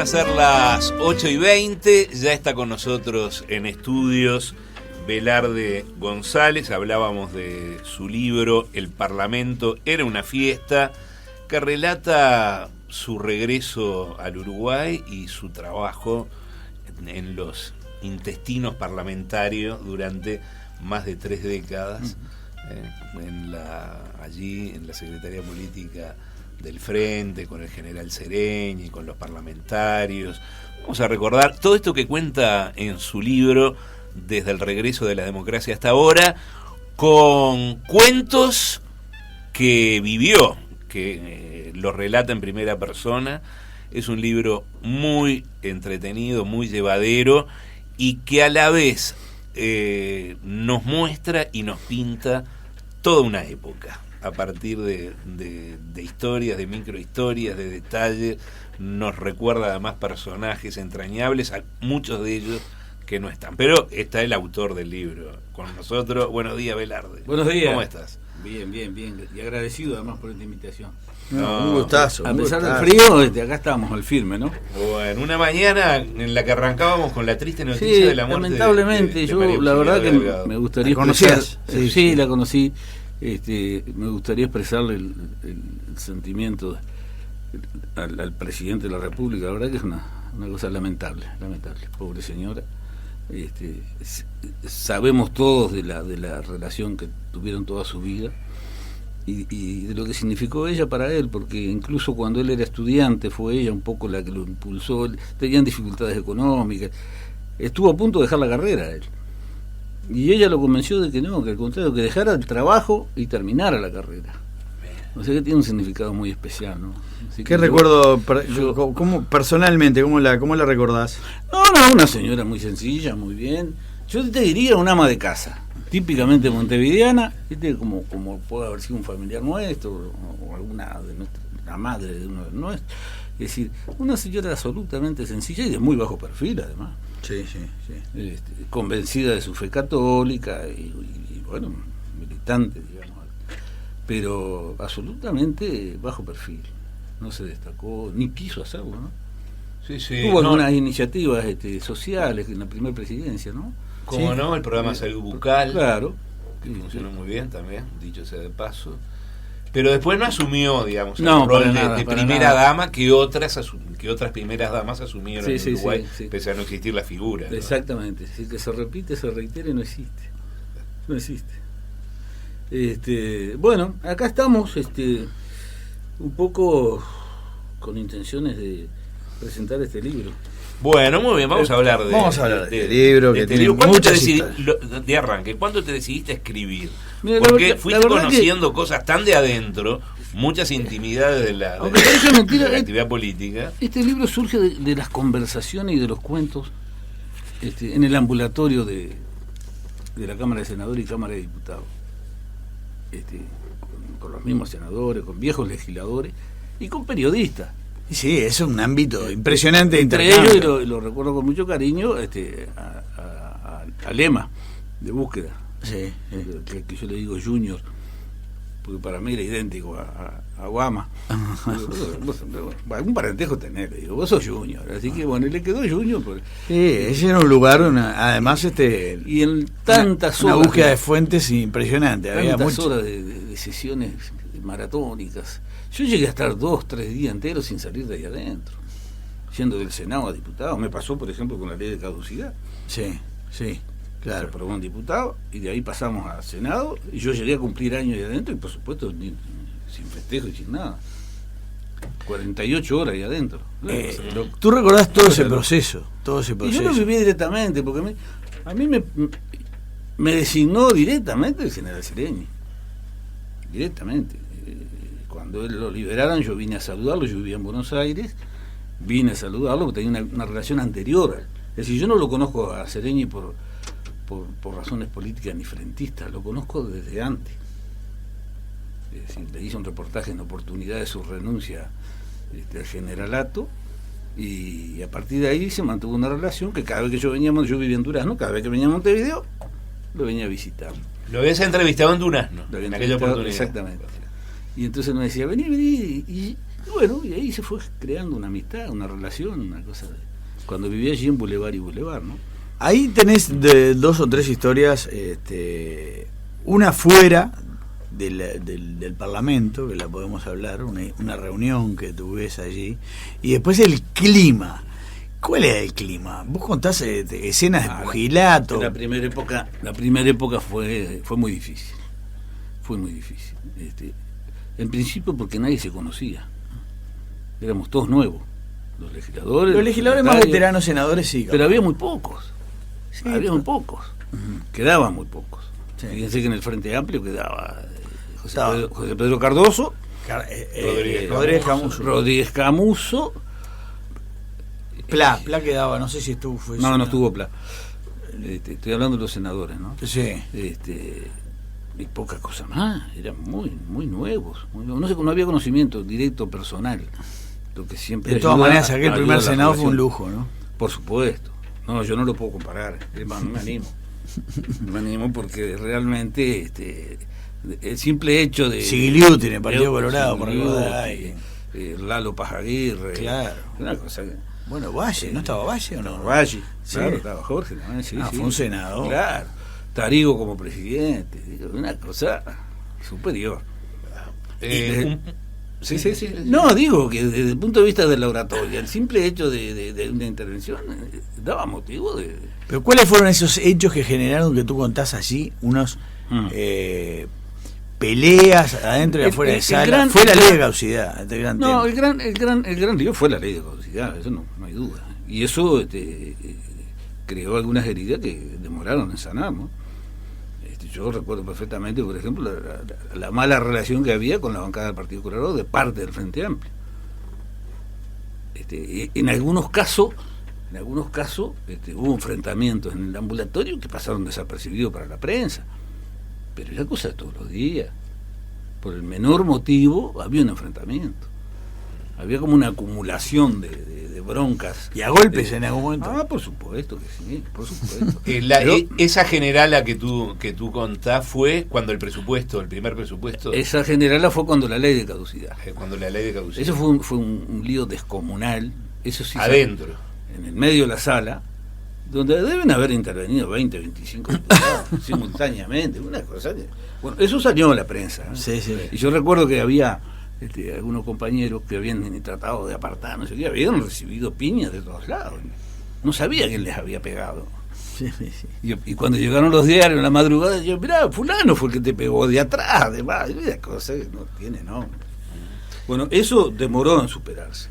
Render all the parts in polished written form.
a ser las 8:20, ya está con nosotros en estudios Velarde González. Hablábamos de su libro El Parlamento era una fiesta, que relata su regreso al Uruguay y su trabajo en los intestinos parlamentarios durante más de 3 décadas, allí en la Secretaría Política del Frente, con el general Sereñi, con los parlamentarios. Vamos a recordar todo esto que cuenta en su libro desde el regreso de la democracia hasta ahora, con cuentos que vivió, que lo relata en primera persona. Es un libro muy entretenido, muy llevadero, y que a la vez nos muestra y nos pinta toda una época a partir de historias, de microhistorias, de detalles. Nos recuerda además personajes entrañables, a muchos de ellos que no están. Pero está el autor del libro con nosotros. Buenos días, Velarde. Buenos días. ¿Cómo estás? Bien. Y agradecido además por esta invitación. No, un gustazo. A pesar del frío, acá estábamos al firme, ¿no? Bueno, una mañana en la que arrancábamos con la triste noticia de la muerte. Lamentablemente, de yo María la Auxiliadora verdad que Delgado. me gustaría ¿La conocías? expresar, sí, la conocí. Me gustaría expresarle el sentimiento al presidente de la República. La verdad que es una cosa lamentable, pobre señora. Sabemos todos de la relación que tuvieron toda su vida y de lo que significó ella para él, porque incluso cuando él era estudiante fue ella un poco la que lo impulsó. Tenían dificultades económicas, estuvo a punto de dejar la carrera él, y ella lo convenció de que no, que al contrario, que dejara el trabajo y terminara la carrera. O sea que tiene un significado muy especial, ¿no? Así ¿Qué recuerdo, cómo, personalmente, cómo la recordás? No, una señora muy sencilla, muy bien. Yo te diría un ama de casa, típicamente montevideana, ¿viste? Como puede haber sido un familiar nuestro, o alguna de la madre de uno de nuestros. Es decir, una señora absolutamente sencilla y de muy bajo perfil, además. Sí. Convencida de su fe católica y bueno, militante, digamos, pero absolutamente bajo perfil. No se destacó, ni quiso hacerlo, ¿no? Sí, Tuvo algunas iniciativas sociales en la primera presidencia, ¿no? Como Sí. no, el programa Salud Bucal. Claro. Que funcionó muy bien también, dicho sea de paso. Pero después no asumió, digamos, No, el rol para nada, de para primera nada. dama que otras primeras damas asumieron en Uruguay, sí. pese a no existir la figura, ¿no? Exactamente. Es decir, que se repite, se reitere, no existe. No existe. Bueno, acá estamos un poco con intenciones de presentar este libro. Bueno, muy bien, vamos a hablar de este libro que tiene muchas historias. de arranque. ¿Cuándo te decidiste a escribir? Mira, Porque fuiste la verdad conociendo cosas tan de adentro, muchas intimidades de la actividad política. Este libro surge de las conversaciones y de los cuentos en el ambulatorio de la Cámara de Senadores y Cámara de Diputados. Con los mismos senadores, con viejos legisladores y con periodistas. Sí, es un ámbito impresionante de Entre intercambio. ellos, y lo recuerdo con mucho cariño, a Lema, de Búsqueda, Sí. que yo le digo Junior, porque para mí era idéntico a Obama. Un parentejo tenés, le digo, vos sos Junior, así que bueno, y le quedó Junior. Sí, ese era un lugar, además y en tantas una horas, búsqueda de fuentes impresionante. Había tantas mucho. horas de sesiones maratónicas. Yo llegué a estar 2-3 días enteros sin salir de ahí adentro, yendo del Senado a diputado. Me pasó, por ejemplo, con la ley de caducidad. Sí, Se claro. aprobó un diputado y de ahí pasamos al Senado y yo llegué a cumplir años ahí adentro y por supuesto sin festejo y sin nada. 48 horas ahí adentro. Tú recordás todo ese proceso. Y yo lo viví directamente, porque a mí me designó directamente el general Sereñi. Directamente. Cuando él lo liberaron, yo vine a saludarlo. Yo vivía en Buenos Aires, vine a saludarlo porque tenía una relación anterior. Es decir, yo no lo conozco a Sereñi por razones políticas ni frentistas, lo conozco desde antes. Es decir, le hice un reportaje en Oportunidad de su renuncia al generalato, y a partir de ahí se mantuvo una relación que cada vez que yo vivía en Durazno, cada vez que venía a Montevideo, lo venía a visitar. Lo habías entrevistado en Durazno, Lo había en aquella entrevistado, oportunidad. exactamente. Y entonces me decía, vení, y Bueno, y ahí se fue creando una amistad, una relación, una cosa cuando vivía allí en Boulevard y Boulevard, ¿no? Ahí tenés dos o tres historias, una fuera del Parlamento, que la podemos hablar, una reunión que tuviste allí, y después el clima. ¿Cuál era el clima? Vos contás escenas de pugilato. La primera época fue muy difícil. Fue muy difícil. En principio porque nadie se conocía. Éramos todos nuevos. Los legisladores más veteranos, senadores, sí. Pero había muy pocos. Sí, había muy pocos. Quedaban muy pocos. Sí. Fíjense que en el Frente Amplio quedaba José Pedro Cardoso, Rodríguez Camuso. Pla quedaba, no sé si estuvo. No estuvo Pla. Estoy hablando de los senadores, ¿no? Sí. Y poca cosa más, eran muy nuevos. No había conocimiento directo personal. Lo que siempre de todas maneras, aquel primer senado fue un lujo, ¿no? Por supuesto. No, yo no lo puedo comparar. No me animo. Me animo porque realmente el simple hecho de... Sigliuti en el Partido Colorado, por Lalo Pajaguirre. Claro. Una cosa que... Bueno, Valle, ¿no estaba Valle o no? Valle, sí. Claro, estaba Jorge. ¿No? Sí, fue un senador. Claro. Tarigo como presidente. Una cosa superior. Sí. No, digo que desde el punto de vista de la oratoria, el simple hecho de una intervención daba motivo de... Pero ¿cuáles fueron esos hechos que generaron que tú contás allí? Unos peleas adentro y afuera de sala. Fue la ley de caducidad. No, tema. el gran lío fue la ley de caducidad, eso no hay duda. Y eso creó algunas heridas que demoraron en sanar, ¿no? Yo recuerdo perfectamente, por ejemplo, la mala relación que había con la bancada del Partido Colorado de parte del Frente Amplio. En algunos casos hubo enfrentamientos en el ambulatorio que pasaron desapercibidos para la prensa, pero era cosa de todos los días. Por el menor motivo había un enfrentamiento, había como una acumulación de broncas. ¿Y a golpes en algún momento? Por supuesto que sí, por supuesto. Esa generala que tú contás fue cuando el primer presupuesto... Esa generala fue cuando la ley de caducidad. Eso fue un lío descomunal. Eso sí. Adentro. En el medio de la sala, donde deben haber intervenido 20, 25 diputados simultáneamente. Una cosa que... Bueno, eso salió a la prensa, ¿no? Sí. Y yo recuerdo que había... algunos compañeros que habían tratado de apartar, no sé qué, habían recibido piñas de todos lados. No sabía quién les había pegado. Sí. Y cuando llegaron los diarios en la madrugada, yo, mirá, fulano fue el que te pegó de atrás, además. Una cosa que no tiene nombre. Bueno, eso demoró en superarse.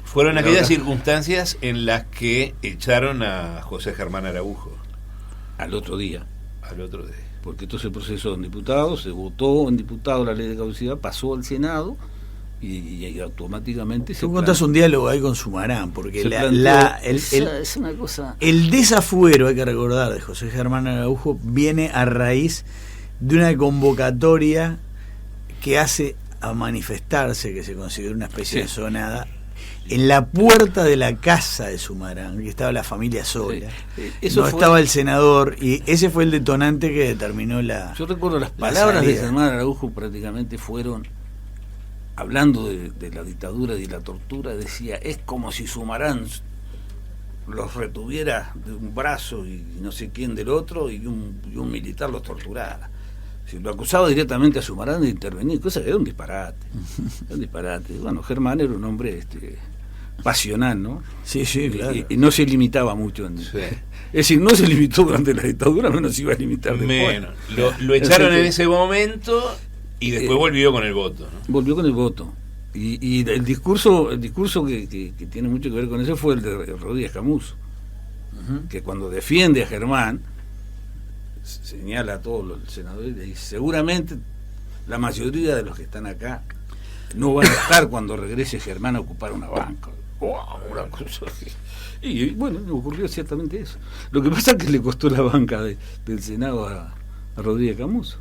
Fueron aquellas circunstancias en las que echaron a José Germán Araujo. Al otro día. Porque esto se procesó en diputados, se votó en diputados la ley de caducidad, pasó al Senado y automáticamente Tú contás un diálogo ahí con Sumarán, porque es una cosa... El desafuero, hay que recordar, de José Germán Araujo viene a raíz de una convocatoria que hace a manifestarse, que se considera una especie de sonada, en la puerta de la casa de Sumarán, que estaba la familia sola. Estaba el senador, y ese fue el detonante que determinó la... Yo recuerdo las palabras de Germán Araujo prácticamente fueron, hablando de la dictadura y de la tortura, decía, es como si Sumarán los retuviera de un brazo y no sé quién del otro, y un militar los torturara. Si lo acusaba directamente a Sumarán de intervenir, cosa que era un disparate. Bueno, Germán era un hombre pasional, ¿no? Sí, claro. Y no se limitaba mucho. Es decir, no se limitó durante la dictadura, menos iba a limitar después. Menos. Lo echaron en ese momento y después volvió con el voto, ¿no? Volvió con el voto. Y el discurso que tiene mucho que ver con eso fue el de Rodríguez Camuso, que cuando defiende a Germán, señala a todos los senadores y dice, seguramente la mayoría de los que están acá no van a estar cuando regrese Germán a ocupar una banca. Una cosa que... Y bueno, ocurrió ciertamente eso. Lo que pasa es que le costó la banca del Senado a Rodríguez Camuso.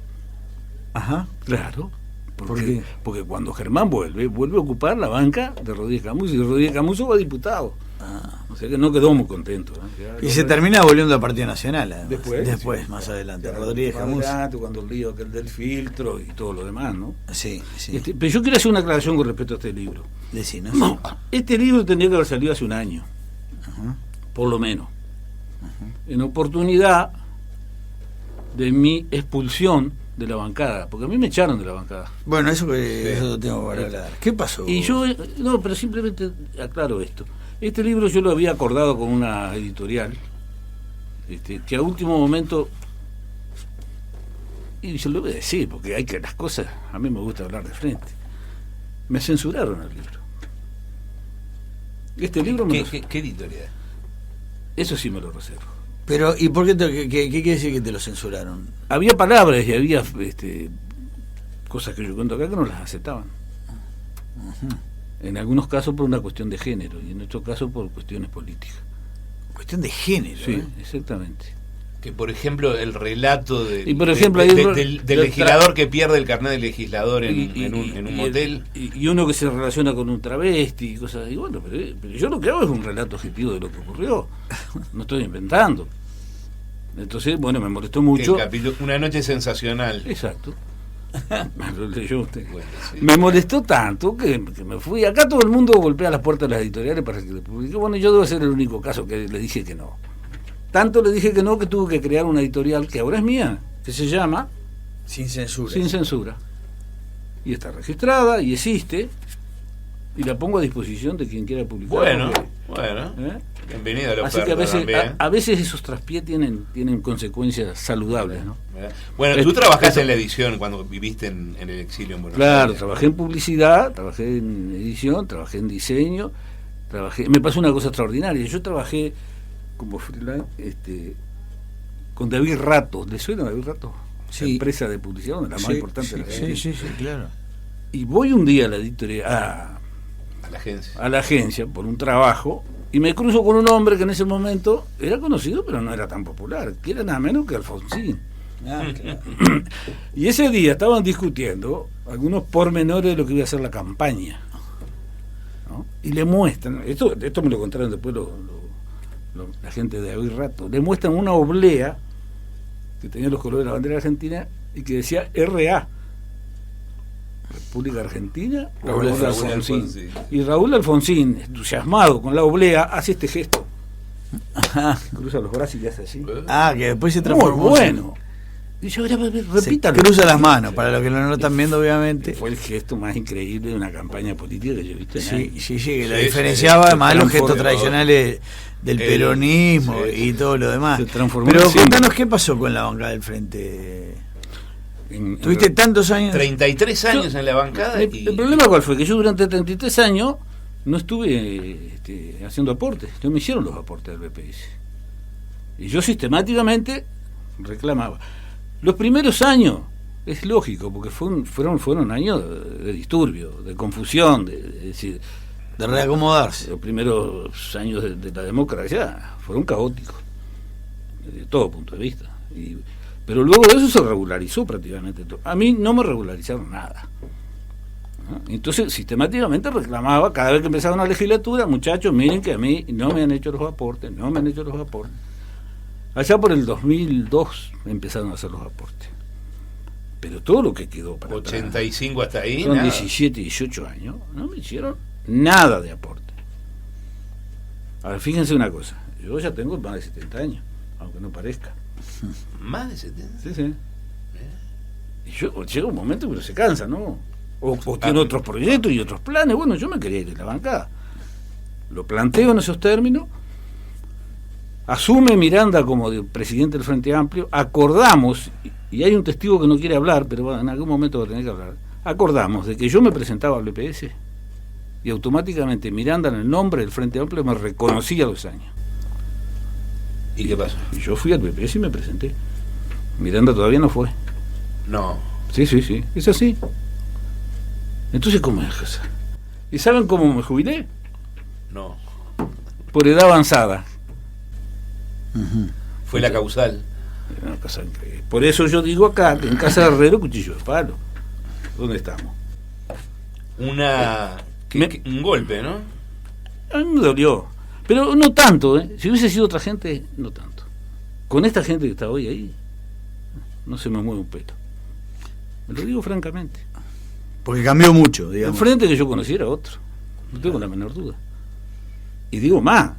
Ajá, claro. Porque cuando Germán vuelve a ocupar la banca de Rodríguez Camuso, y Rodríguez Camuso va diputado. O sea que no quedó muy contento. Y se termina volviendo al Partido Nacional, además. Después, sí, más adelante. Ya, Rodríguez Jamús. Cuando el lío aquel del filtro y todo lo demás, ¿no? Sí, sí. Pero yo quiero hacer una aclaración con respecto a este libro. Decinos. No, este libro tendría que haber salido hace un año, Ajá. por lo menos. En oportunidad de mi expulsión de la bancada, porque a mí me echaron de la bancada. Bueno, eso lo tengo para hablar. ¿Qué pasó? Y yo, no, pero simplemente aclaro esto. Este libro yo lo había acordado con una editorial, que a último momento, y se lo voy a decir, porque hay que las cosas, a mí me gusta hablar de frente, me censuraron el libro. Este libro ¿Qué editorial? Eso sí me lo reservo. Pero, ¿y por qué qué quiere decir que te lo censuraron? Había palabras y había cosas que yo cuento acá que no las aceptaban. Ajá. En algunos casos por una cuestión de género y en otros casos por cuestiones políticas. Cuestión de género. Sí, exactamente. Que por ejemplo el relato Y por ejemplo, del legislador que pierde el carnet de legislador en un motel. Y uno que se relaciona con un travesti y cosas así. Bueno, pero yo lo que hago es un relato objetivo de lo que ocurrió. No estoy inventando. Entonces, bueno, me molestó mucho. Una noche sensacional. Exacto. Lo leyó usted. Bueno, sí. Me molestó tanto que me fui. Acá todo el mundo golpea las puertas de las editoriales para que le publique. Bueno, yo debo ser el único caso que le dije que no. Tanto le dije que no que tuve que crear una editorial que ahora es mía, que se llama Sin Censura. Sin Censura. Y está registrada y existe. Y la pongo a disposición de quien quiera publicar. Bueno. ¿Eh? Bienvenido a la Así que oferta a veces esos traspiés tienen consecuencias saludables, ¿no? Bueno, tú trabajaste en la edición cuando viviste en el exilio en Buenos Aires. Claro, trabajé en publicidad, trabajé en edición, trabajé en diseño, me pasó una cosa extraordinaria. Yo trabajé como freelance con David Rato. ¿Le suena David Rato? Sí. La empresa de publicidad, una de las más importantes de la Argentina. Sí, claro. Y voy un día a la editorial, a la agencia por un trabajo, y me cruzo con un hombre que en ese momento era conocido, pero no era tan popular, que era nada menos que Alfonsín. Claro. Y ese día estaban discutiendo algunos pormenores de lo que iba a ser la campaña, ¿no? Y le muestran, esto me lo contaron después la gente de David Rato, le muestran una oblea que tenía los colores de la bandera argentina y que decía RA, República Argentina, Raúl Alfonsín. Y Raúl Alfonsín, entusiasmado con la oblea, hace este gesto. Cruza los brazos y hace así. Que después se transformó. Muy bueno. Y yo, repítalo. Se cruza las manos, para los que no lo están viendo, obviamente. Fue el gesto más increíble de una campaña política que yo he visto. Sí, que lo diferenciaba además de los gestos tradicionales del peronismo y todo lo demás. Pero contanos qué pasó con la bancada del Frente. ¿Tuviste tantos años? 33 años en la bancada. El problema cuál fue, que yo durante 33 años no estuve haciendo aportes, no me hicieron los aportes del BPS. Y yo sistemáticamente reclamaba. Los primeros años, es lógico, porque fueron años de disturbio, de confusión, de reacomodarse. Los primeros años de la democracia fueron caóticos, de todo punto de vista. Pero luego de eso se regularizó prácticamente todo. A mí no me regularizaron nada. Entonces, sistemáticamente reclamaba, cada vez que empezaba una legislatura, muchachos, miren que a mí no me han hecho los aportes. Allá por el 2002 empezaron a hacer los aportes. Pero todo lo que quedó para 85 atrás, hasta ahí, son nada. 17, 18 años, no me hicieron nada de aporte. Ahora, fíjense una cosa, yo ya tengo más de 70 años, aunque no parezca. ¿Más de 70? Sí. Y llega un momento que uno se cansa, ¿no? O tiene otros proyectos y otros planes. Bueno, yo me quería ir de la bancada. Lo planteo en esos términos. Asume Miranda como presidente del Frente Amplio. Acordamos, y hay un testigo que no quiere hablar, pero en algún momento va a tener que hablar. Acordamos de que yo me presentaba al BPS y automáticamente Miranda, en el nombre del Frente Amplio, me reconocía a los años. ¿Y qué pasó? Y yo fui al BPS y me presenté. Miranda todavía no fue. No. Sí, es así. Entonces, ¿cómo es eso? ¿Y saben cómo me jubilé? No. Por edad avanzada. Fue la causal. Por eso yo digo acá, que en casa de herrero, cuchillo de palo. ¿Dónde estamos? Un golpe, ¿no? A mí me dolió. Pero no tanto, ¿eh? Si hubiese sido otra gente, no tanto. Con esta gente que está hoy ahí, no se me mueve un pelo. Me lo digo francamente. Porque cambió mucho, digamos. El frente que yo conocí era otro, no tengo la menor duda. Y digo más,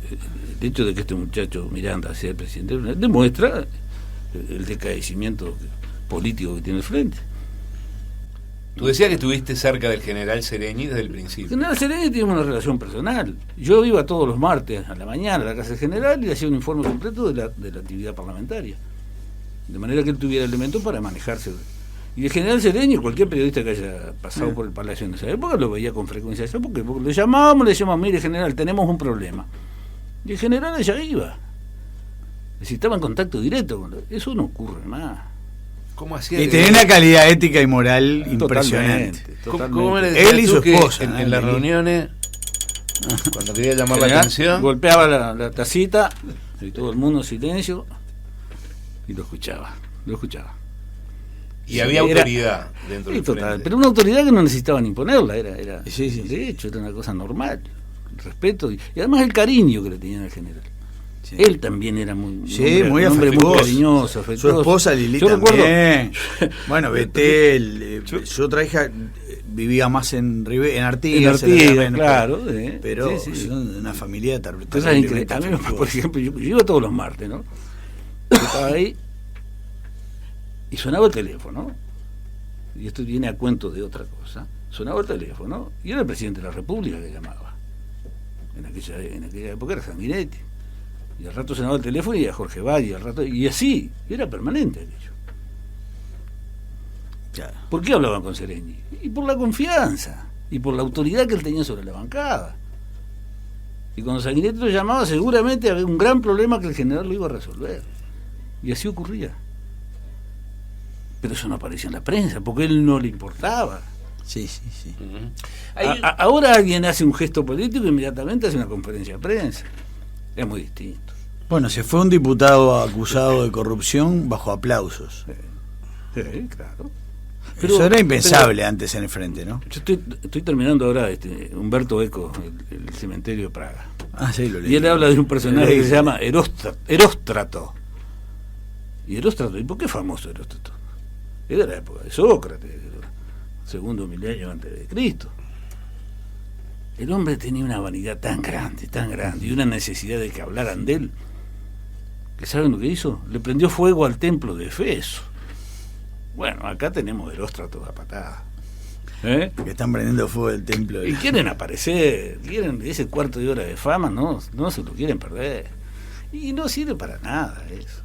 el hecho de que este muchacho Miranda sea el presidente demuestra el decaecimiento político que tiene el frente. Tú decías que estuviste cerca del general Seregni desde el El principio. general Seregni tiene una relación personal. Yo iba todos los martes a la mañana a la casa del general y hacía un informe completo de la actividad parlamentaria. De manera que él tuviera elementos para manejarse. Y el general Seregni, cualquier periodista que haya pasado por el Palacio en esa época, lo veía con frecuencia allá, porque lo llamábamos, le decíamos, mire general, tenemos un problema. Y el general allá iba. Estaba en contacto directo. Eso no ocurre más. ¿Cómo hacía? Y tenía una calidad ética y moral impresionante. ¿Cómo le decías Él y tú su que esposa, en las reuniones, cuando quería llamar la General atención, golpeaba la tacita y todo el mundo en silencio y lo escuchaba. y había era- autoridad dentro Sí, del total, frente? pero una autoridad que no necesitaban imponerla, era Sí. de hecho, era una cosa normal, el respeto y además el cariño que le tenían al general. Sí. Él también era muy, Sí, muy un hombre muy afectuoso. cariñoso, Su afectuoso. esposa Lili Yo recuerdo- también. Bueno, Betel, su otra hija vivía más en Artigas, En Artigas, menos, claro, pero sí, sí. son de una familia Cosas increíbles. A mí, por ejemplo, yo iba todos los martes, ¿no? Yo estaba ahí y sonaba el teléfono, y esto viene a cuento de otra cosa. Sonaba el teléfono y era el presidente de la República que llamaba. En aquella época era Sanguinetti. Y al rato sonaba el teléfono y a Jorge Valle, al rato, y así, era permanente aquello. Claro. ¿Por qué hablaban con Seregni? Y por la confianza, y por la autoridad que él tenía sobre la bancada. Y cuando Sanguinetti lo llamaba, seguramente había un gran problema que el general lo iba a resolver. Y así ocurría. Pero eso no aparecía en la prensa, porque a él no le importaba. Sí. Ujú. Hay- Ahora alguien hace un gesto político e inmediatamente hace una conferencia de prensa. Es muy distinto. Bueno, se fue un diputado acusado de corrupción bajo aplausos. Sí, claro. Eso era impensable antes en el frente, ¿no? Yo estoy terminando ahora Humberto Eco, el cementerio de Praga. Ah, sí, lo leí. Y él habla de un personaje Lo leí. que se llama Eróstrato. ¿Y Eróstrato? ¿Y por qué famoso Eróstrato? Es de la época de Sócrates, segundo milenio antes de Cristo. El hombre tenía una vanidad tan grande, y una necesidad de que hablaran de él, que ¿saben lo que hizo? Le prendió fuego al templo de Efeso. Bueno, acá tenemos Eróstrato a patada. ¿Eh? Que están prendiendo fuego el templo. Y quieren aparecer, quieren ese cuarto de hora de fama, no se lo quieren perder. Y no sirve para nada eso.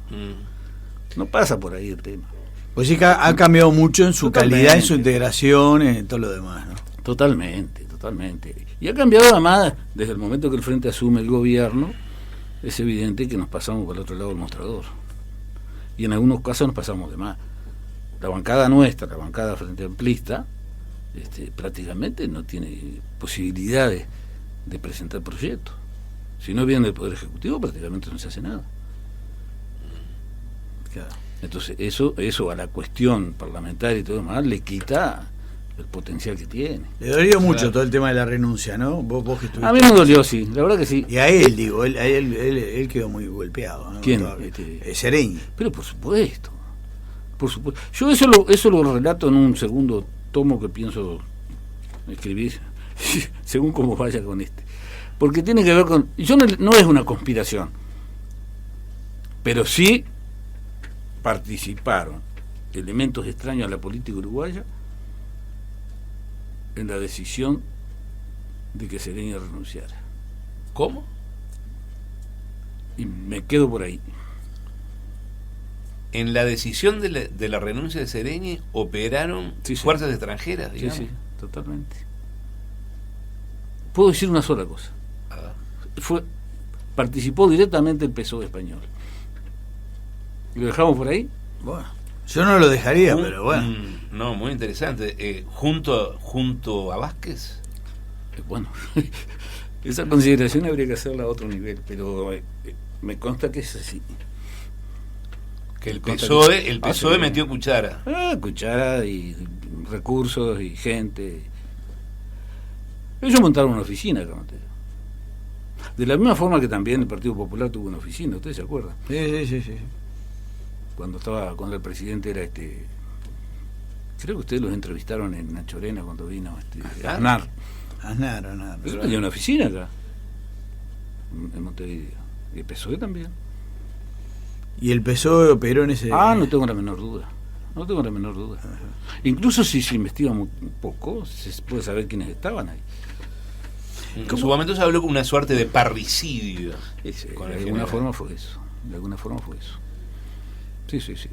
No pasa por ahí el tema. Pues sí que ha cambiado mucho en su Totalmente. calidad, en su integración, en todo lo demás, ¿no? Totalmente. Y ha cambiado además, desde el momento que el Frente asume el gobierno, es evidente que nos pasamos por el otro lado del mostrador. Y en algunos casos nos pasamos de más. La bancada nuestra, la bancada Frente Amplista, prácticamente no tiene posibilidades de presentar proyectos. Si no viene del Poder Ejecutivo, prácticamente no se hace nada. Claro. Entonces, eso a la cuestión parlamentaria y todo lo demás le quita el potencial que tiene. Le dolió mucho todo el tema de la renuncia, ¿no? Vos que estuviste. A mí me dolió, sí, la verdad que sí. Y a él, digo, él quedó muy golpeado, ¿no? ¿Quién? Seregni. Pero por supuesto. Yo eso lo relato en un segundo tomo que pienso escribir, según cómo vaya con este. Porque tiene que ver con... no es una conspiración, pero sí participaron elementos extraños a la política uruguaya en la decisión de que Seregni renunciara. ¿Cómo? Y me quedo por ahí. En la decisión de la renuncia de Seregni operaron Sí. fuerzas extranjeras, Sí, digamos. sí, totalmente. Puedo decir una sola cosa. Ah, Participó directamente el PSOE español. ¿Lo dejamos por ahí? Bueno, yo no lo dejaría, pero bueno. No, muy interesante. Junto a Vázquez. Bueno, esa consideración habría que hacerla a otro nivel, pero me consta que es así. Que el Consta PSOE, que- el PSOE sí. metió cuchara. Cuchara y recursos y gente. Ellos montaron una oficina acá, Mateo. De la misma forma que también el Partido Popular tuvo una oficina, ¿ustedes se acuerdan? Sí. Cuando el presidente era creo que ustedes los entrevistaron en Nachorena cuando vino Aznar. Eso tenía una oficina acá, en Montevideo. Y el PSOE también. ¿Y el PSOE operó en ese...? No tengo la menor duda. Ajá. Incluso si se investiga un poco, se puede saber quiénes estaban ahí. En su momento se habló con una suerte de parricidio. De alguna forma fue eso. Sí.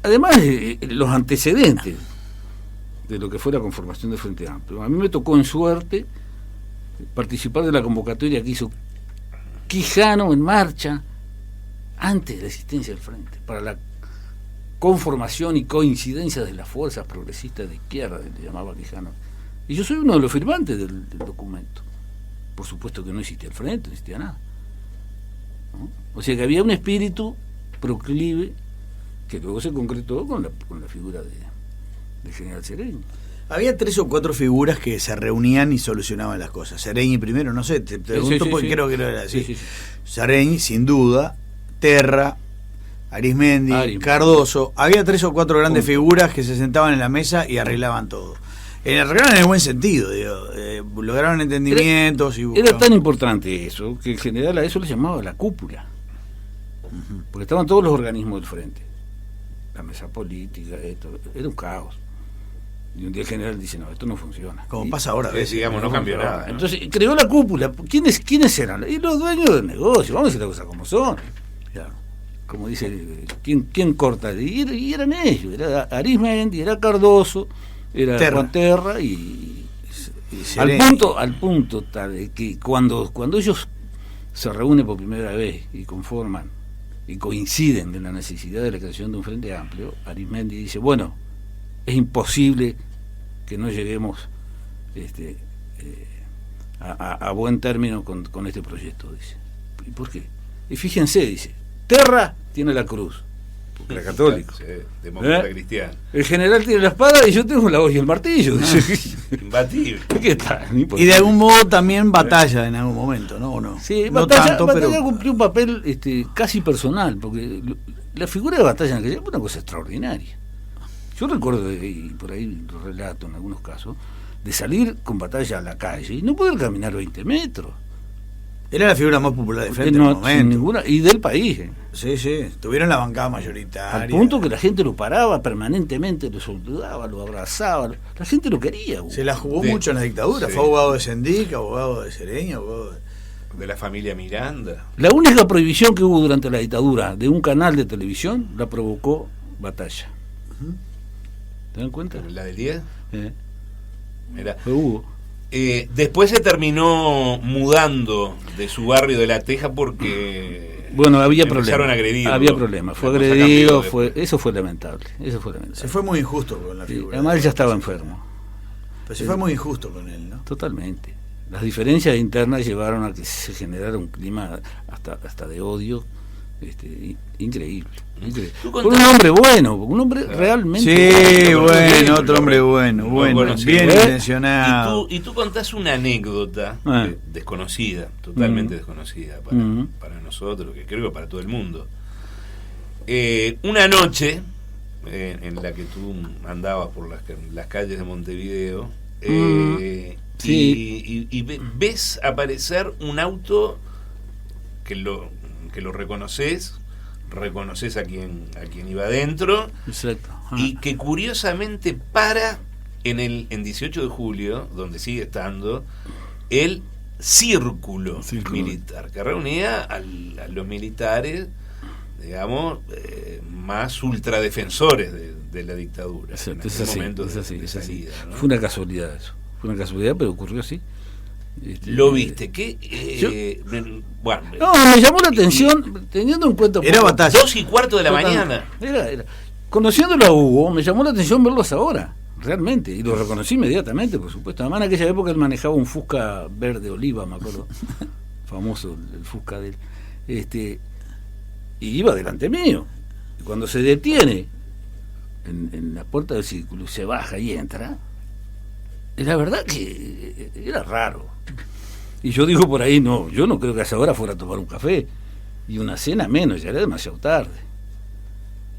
Además, los antecedentes de lo que fue la conformación del Frente Amplio. A mí me tocó en suerte participar de la convocatoria que hizo Quijano en marcha antes de la existencia del Frente, para la conformación y coincidencia de las fuerzas progresistas de izquierda, le llamaba Quijano. Y yo soy uno de los firmantes del documento. Por supuesto que no existía el Frente, no existía nada, ¿no? O sea que había un espíritu proclive que luego se concretó con la figura del general Sereñi. Había 3 o 4 figuras que se reunían y solucionaban las cosas. Sereñi primero, no sé, te pregunto porque creo que no era así. Sí. Sereñi, sin duda, Terra, Arismendi, Cardoso. Había 3 o 4 grandes figuras que se sentaban en la mesa y arreglaban todo. Arreglaban en el buen sentido, digo, lograron entendimientos. Era tan importante eso que el general a eso le llamaba la cúpula. Porque estaban todos los organismos del Frente, la mesa política, era un caos. Y un día el general dice, no, esto no funciona. Como pasa ahora, digamos, no cambió nada, ¿no? Entonces creó la cúpula. ¿Quiénes eran? Y los dueños del negocio, vamos a decir las cosas como son. Claro. Como dice, ¿quién corta? Y eran ellos, era Arismendi, era Cardoso, era Juan Terra y al punto tal de que cuando ellos se reúnen por primera vez y conforman y coinciden en la necesidad de la creación de un Frente Amplio, Arismendi dice, bueno, es imposible que no lleguemos a buen término con este proyecto, dice. ¿Y por qué? Y fíjense, dice, Terra tiene la cruz, porque era católico. Sí, demócrata cristiano. El general tiene la espada y yo tengo la hoz y el martillo, dice. Imbatible. ¿Qué tal? Y de algún modo también batalla en algún momento, ¿no? ¿O no? Sí, no batalla pero cumplió un papel casi personal, porque la figura de batalla en aquella fue una cosa extraordinaria. Yo recuerdo, y por ahí lo relato en algunos casos, de salir con batalla a la calle y no poder caminar 20 metros. Era la figura más popular de Frente en el momento. Y del país. Sí, tuvieron la bancada mayoritaria. Al punto que la gente lo paraba permanentemente, lo saludaba, lo abrazaba. La gente lo quería. Se la jugó mucho en la dictadura. Sí. Fue abogado de Sendic, abogado de Sereñi, abogado de la familia Miranda. La única prohibición que hubo durante la dictadura de un canal de televisión la provocó Batalla. ¿Te dan cuenta? ¿La del 10? Mira. Hubo. Después se terminó mudando de su barrio de La Teja porque había problemas. Había problemas. Fue agredido, eso fue lamentable. Se fue muy injusto con la figura. Además él ya estaba enfermo. Pero se fue muy injusto con él, ¿no? Totalmente. Las diferencias internas llevaron a que se generara un clima hasta de odio increíble. Por un hombre bueno, un hombre realmente bueno, otro hombre bueno, bien intencionado. Y tú contás una anécdota desconocida, totalmente desconocida para nosotros, que creo que para todo el mundo. Una noche en la que tú andabas por las calles de Montevideo y ves aparecer un auto que lo reconoces a quien iba adentro. Exacto. Y que curiosamente para en 18 de julio, donde sigue estando el círculo militar, que reunía a los militares, digamos, más ultradefensores de la dictadura. Exacto, en aquel momento de salida, ¿no? Fue una casualidad eso. Fue una casualidad, pero ocurrió así. ¿Lo viste? me llamó la atención, teniendo en cuenta... Era batalla. 2:15 de la mañana. Era. Conociéndolo a Hugo, me llamó la atención verlos ahora, realmente, y lo reconocí inmediatamente, por supuesto. Además, en aquella época él manejaba un Fusca verde oliva, me acuerdo, famoso el Fusca de él. Y iba delante mío. Y cuando se detiene en la puerta del círculo, se baja y entra, la verdad que era raro. Y yo digo por ahí, no, yo no creo que a esa hora fuera a tomar un café. Y una cena menos, ya era demasiado tarde.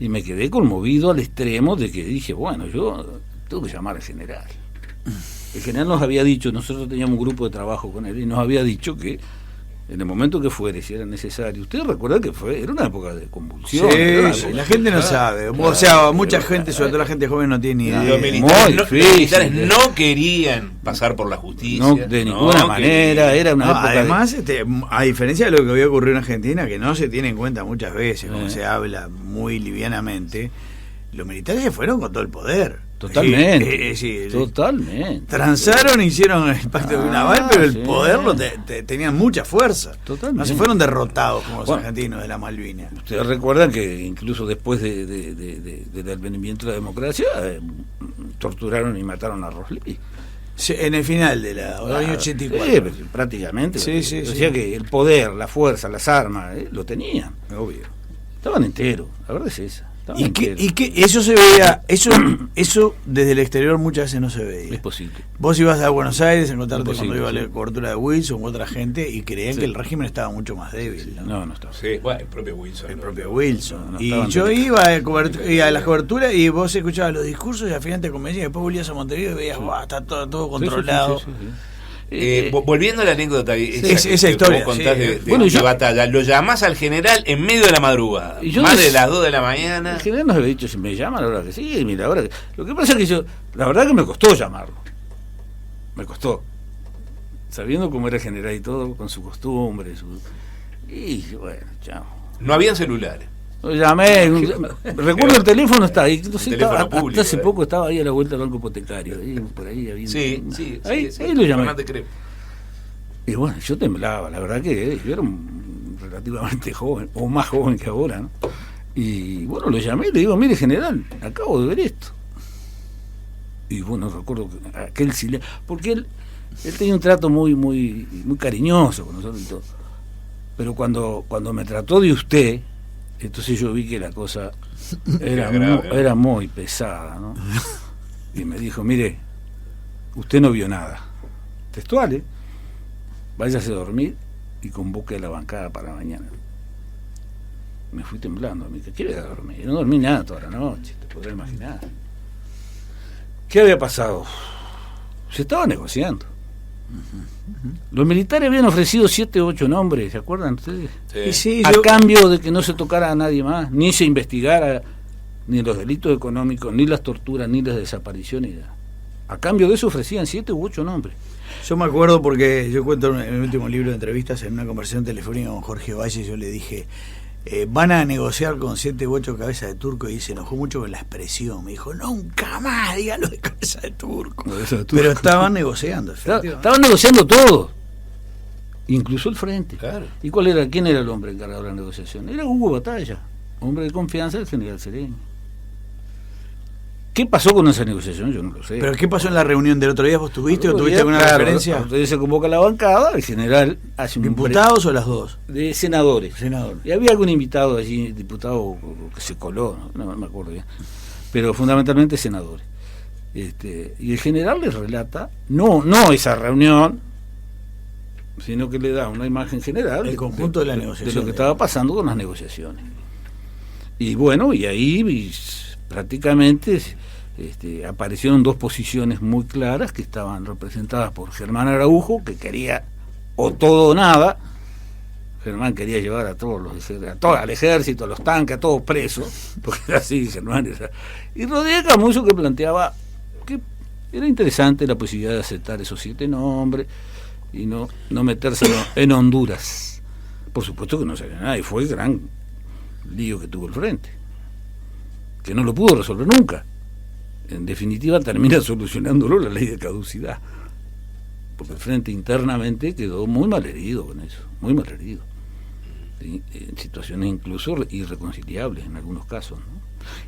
Y me quedé conmovido al extremo de que dije, bueno, yo tengo que llamar al general. El general nos había dicho, nosotros teníamos un grupo de trabajo con él, y nos había dicho que en el momento que fuere, si era necesario. Usted recuerda que era una época de convulsión. Sí, la gente no sabe. O sea, mucha gente, sobre todo la gente joven, no tiene ni idea. Los militares no querían pasar por la justicia. No, de ninguna manera. Era una época además, a diferencia de lo que había ocurrido en Argentina, que no se tiene en cuenta muchas veces, como se habla muy livianamente, los militares se fueron con todo el poder. Totalmente. Totalmente. Transaron, hicieron el pacto de naval, pero el poder tenían mucha fuerza. Totalmente. No se fueron derrotados como los argentinos de la Malvinas. Ustedes recuerdan que incluso después del advenimiento de la democracia, torturaron y mataron a Rosli. Sí, en el final de la año 84. Sí, prácticamente. Sí. O sea que el poder, la fuerza, las armas, lo tenían. Obvio. Estaban enteros, la verdad es esa. Y que eso se veía, eso desde el exterior muchas veces no se veía. Es posible. Vos ibas a Buenos Aires a encontrarte cuando iba a la cobertura de Wilson u otra gente y creían que el régimen estaba mucho más débil. No estaba. Sí, bueno, el propio Wilson. El propio Wilson. No y yo iba a las coberturas y vos escuchabas los discursos y al final te convencías, después volvías a Montevideo y veías, está todo controlado. Sí. Volviendo a la anécdota esa historia que vos contás de batalla, lo llamás al general en medio de la madrugada, más de las 2 de la mañana. El general nos había dicho, si me llaman, la verdad que sí, mira, ahora que... Lo que pasa es que la verdad que me costó llamarlo. Me costó. Sabiendo cómo era el general y todo, con su costumbre, y bueno, chao. No habían celulares. Lo llamé, recuerdo el teléfono está ahí, público, hasta hace poco estaba ahí a la vuelta del banco hipotecario, por ahí había ahí lo llamé. Y bueno, yo temblaba, la verdad que yo era relativamente joven, o más joven que ahora, ¿no? Y bueno, lo llamé y le digo, mire general, acabo de ver esto. Y bueno, recuerdo que aquel silencio, porque él tenía un trato muy cariñoso con nosotros y todo. Pero cuando me trató de usted, entonces yo vi que la cosa era muy pesada, ¿no? Y me dijo, mire, usted no vio nada. Textual, váyase a dormir y convoque a la bancada para mañana. Me fui temblando, ¿qué voy a dormir? No dormí nada toda la noche, te podrás imaginar. ¿Qué había pasado? Se estaba negociando. Los militares habían ofrecido 7 u 8 nombres, ¿se acuerdan ustedes? Sí. A cambio de que no se tocara a nadie más, ni se investigara ni los delitos económicos, ni las torturas, ni las desapariciones. A cambio de eso ofrecían 7 u 8 nombres. Yo me acuerdo porque yo cuento en el último libro de entrevistas, en una conversación telefónica con Jorge Valle, yo le dije, van a negociar con 7 u 8 cabezas de turco, y se enojó mucho con la expresión. Me dijo, nunca más dígalo de cabeza de turco. Pero estaban negociando. Estaban negociando todo, incluso el frente. Claro. ¿Y quién era el hombre encargado de la negociación? Era Hugo Batalla, hombre de confianza del general Sereño. ¿Qué pasó con esa negociación? Yo no lo sé. ¿Pero qué pasó en la reunión del otro día? ¿Vos tuviste o tuviste alguna referencia? Entonces se convoca la bancada, el general hace un... ¿Diputados o las dos? De senadores. Senador. Y había algún invitado allí, diputado que se coló, no me acuerdo bien, pero fundamentalmente senadores. Y el general les relata, no esa reunión, sino que le da una imagen general el conjunto de la negociación, de lo que estaba pasando con las negociaciones. Y bueno, y ahí prácticamente aparecieron 2 posiciones muy claras que estaban representadas por Germán Araujo, que quería o todo o nada. Germán quería llevar a todos al ejército, a los tanques, a todos presos, porque era así Germán. Y Rodríguez Camuso, que planteaba que era interesante la posibilidad de aceptar esos 7 nombres y no meterse en Honduras. Por supuesto que no sabía nada, y fue el gran lío que tuvo el frente, que no lo pudo resolver nunca. En definitiva termina solucionándolo la ley de caducidad, porque el frente internamente quedó muy mal herido con eso, muy mal herido, en situaciones incluso irreconciliables en algunos casos, ¿no?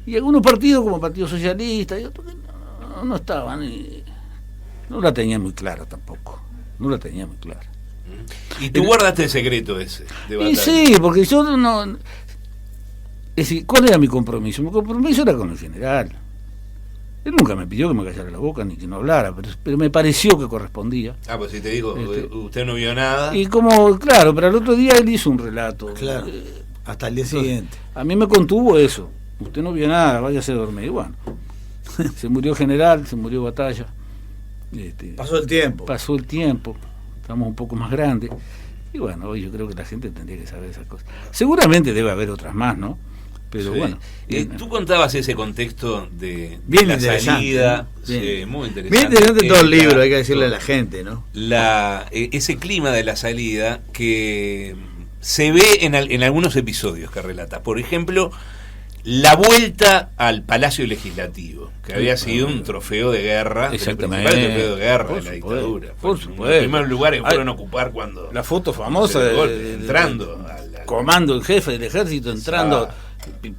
Y algunos partidos como Partido Socialista y otros no estaban, no la tenían muy clara tampoco, no la tenían muy clara. ¿Y tú guardaste el secreto ese de batalla? Y sí, porque yo no... Es decir, ¿cuál era mi compromiso? Mi compromiso era con el general. Él nunca me pidió que me callara la boca ni que no hablara, pero me pareció que correspondía. Pues si te digo, usted no vio nada. Y como, claro, pero al otro día él hizo un relato. Claro, hasta el día siguiente. A mí me contuvo eso. Usted no vio nada, váyase a dormir. Y bueno, se murió general, se murió Batalla. Pasó el tiempo. Estamos un poco más grandes. Y bueno, hoy yo creo que la gente tendría que saber esas cosas. Seguramente debe haber otras más, ¿no? Pero sí. Bueno. Tú contabas ese contexto de bien la salida, ¿no? sí, muy interesante. Bien interesante todo el libro, hay que decirle a la gente, ¿no? Ese clima de la salida que se ve en algunos episodios que relata. Por ejemplo, la vuelta al Palacio Legislativo, que había sido un trofeo de guerra, el principal trofeo de guerra de la dictadura. Por supuesto. Los primeros lugares que fueron a ocupar cuando... La foto famosa entrando al comando, el jefe del ejército entrando,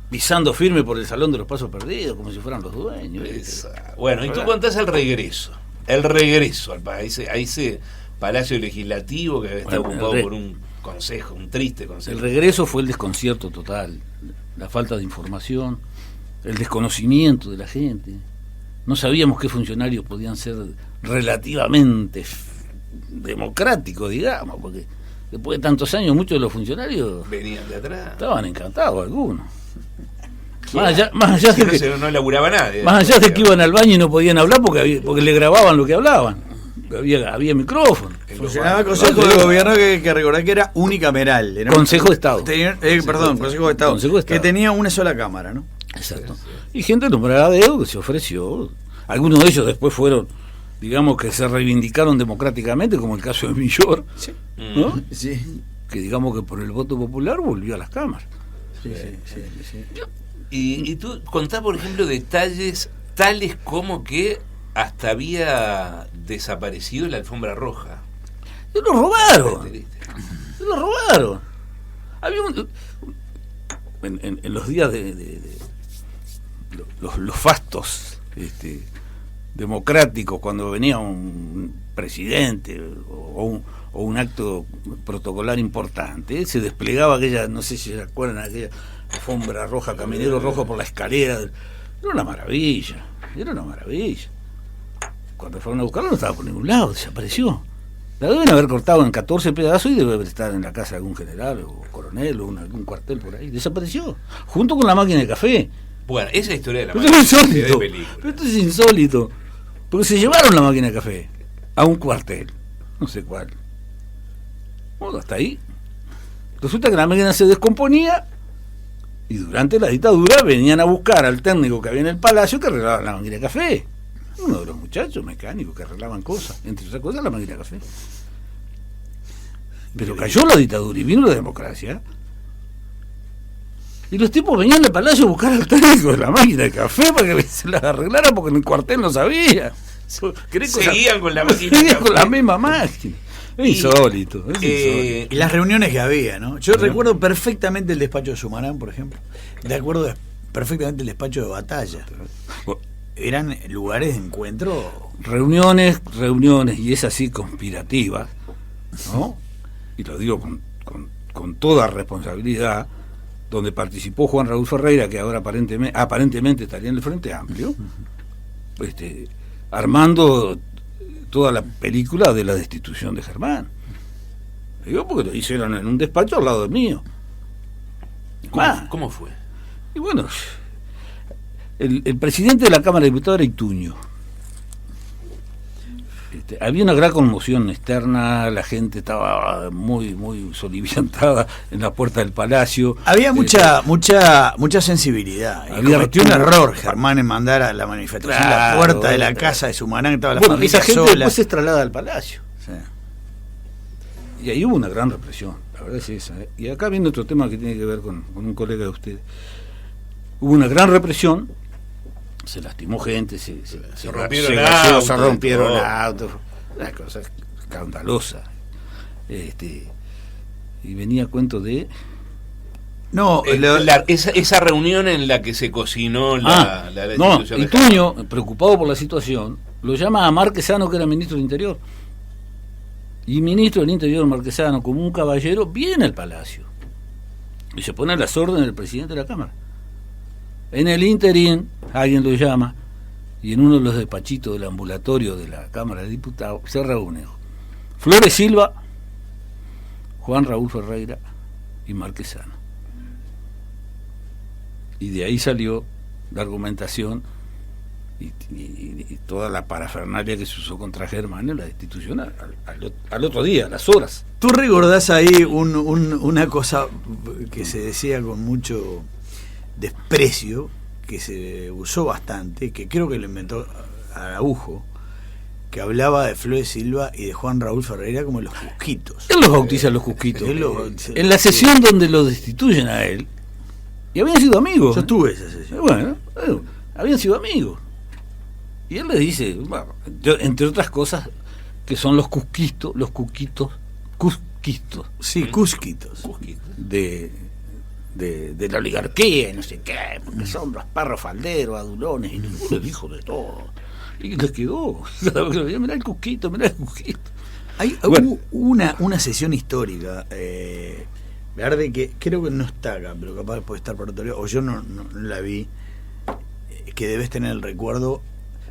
pisando firme por el Salón de los Pasos Perdidos, como si fueran los dueños. Bueno, y tú contás el regreso a ese Palacio Legislativo que está ocupado por un consejo, un triste consejo. El regreso fue el desconcierto total, la falta de información, el desconocimiento de la gente. No sabíamos qué funcionarios podían ser relativamente democráticos, digamos, porque después de tantos años muchos de los funcionarios venían de atrás, estaban encantados algunos. Más allá de que no laburaba nadie. Más allá de que iban al baño y no podían hablar porque le grababan lo que hablaban. Había micrófono. Funcionaba el Consejo de Gobierno que recordar que era unicameral. Consejo de Estado. Consejo de Estado. Que tenía una sola cámara, ¿no? Exacto. Y gente nombrada a dedo que se ofreció. Algunos de ellos después fueron, digamos, que se reivindicaron democráticamente, como el caso de Millor, ¿no? Sí. Que digamos que por el voto popular volvió a las cámaras. Sí. Y tú contás, por ejemplo, detalles tales como que hasta había desaparecido la alfombra roja. Se lo robaron. Había en los días de los fastos democráticos, cuando venía un presidente o un acto protocolar importante, se desplegaba aquella, no sé si se acuerdan, aquella alfombra roja, caminero rojo por la escalera. Era una maravilla. Cuando fueron a buscarlo no estaba por ningún lado, desapareció. La deben haber cortado en 14 pedazos y debe estar en la casa de algún general o coronel o algún cuartel por ahí. Desapareció, junto con la máquina de café. Bueno, esa historia de la máquina de café de película. Pero esto es insólito, porque se llevaron la máquina de café a un cuartel, no sé cuál. Bueno, hasta ahí. Resulta que la máquina se descomponía y durante la dictadura venían a buscar al técnico que había en el palacio que arreglaba la máquina de café. Uno de los muchachos mecánicos que arreglaban cosas, entre otras cosas la máquina de café. Pero cayó la dictadura y vino la democracia. Y los tipos venían al palacio a buscar al técnico de la máquina de café para que se las arreglara porque en el cuartel no sabía. Seguían con la máquina. Seguían con la misma máquina. Es insólito. Y las reuniones que había, ¿no? Yo recuerdo perfectamente el despacho de Sumarán, por ejemplo. Recuerdo perfectamente el despacho de Batalla. Eran lugares de encuentro. Reuniones, y es así conspirativas, ¿no? Y lo digo con toda responsabilidad, donde participó Juan Raúl Ferreira, que ahora aparentemente estaría en el Frente Amplio, armando toda la película de la destitución de Germán. Digo, porque lo hicieron en un despacho al lado del mío. ¿Cómo fue? Y bueno, el presidente de la Cámara de Diputados era Ituño. Había una gran conmoción externa, la gente estaba muy soliviantada en la puerta del palacio. Había mucha sensibilidad. Cometió un error Germán en mandar a la manifestación a la puerta de la casa de Sumarán, que estaba la familia esa gente sola. Después se traslada al palacio. Sí. Y ahí hubo una gran represión, la verdad es esa. Y acá viene otro tema que tiene que ver con un colega de ustedes. Hubo una gran represión. Se lastimó gente, se rompieron autos, una cosa escandalosa. Y venía cuento de... No, esa reunión en la que se cocinó la destitución. Ituño, preocupado por la situación, lo llama a Marquesano, que era ministro del Interior. Y ministro del Interior, Marquesano, como un caballero, viene al palacio. Y se pone a las órdenes del presidente de la Cámara. En el interín, alguien lo llama, y en uno de los despachitos del ambulatorio de la Cámara de Diputados se reúne Flores Silva, Juan Raúl Ferreira y Marquesano. Y de ahí salió la argumentación y toda la parafernalia que se usó contra Germán en la destitución al otro día, a las horas. ¿Tú recordás ahí una cosa que se decía con mucho desprecio, que se usó bastante, que creo que lo inventó Araujo, que hablaba de Flores Silva y de Juan Raúl Ferreira como los Cusquitos? Él los bautiza los Cusquitos. En la sesión donde lo destituyen a él, y habían sido amigos. Yo tuve esa sesión. Bueno, habían sido amigos. Y él le dice, bueno, entre otras cosas, que son los Cusquitos. Sí, Cusquitos. De la oligarquía y no sé qué, porque son los perros falderos, adulones, y ninguno es hijo de todo. Y les quedó. Mirá el Cusquito, mirá el Cusquito. Hubo una sesión histórica, de que creo que no está acá, pero capaz puede estar por otro lado, o yo no la vi, que debes tener el recuerdo,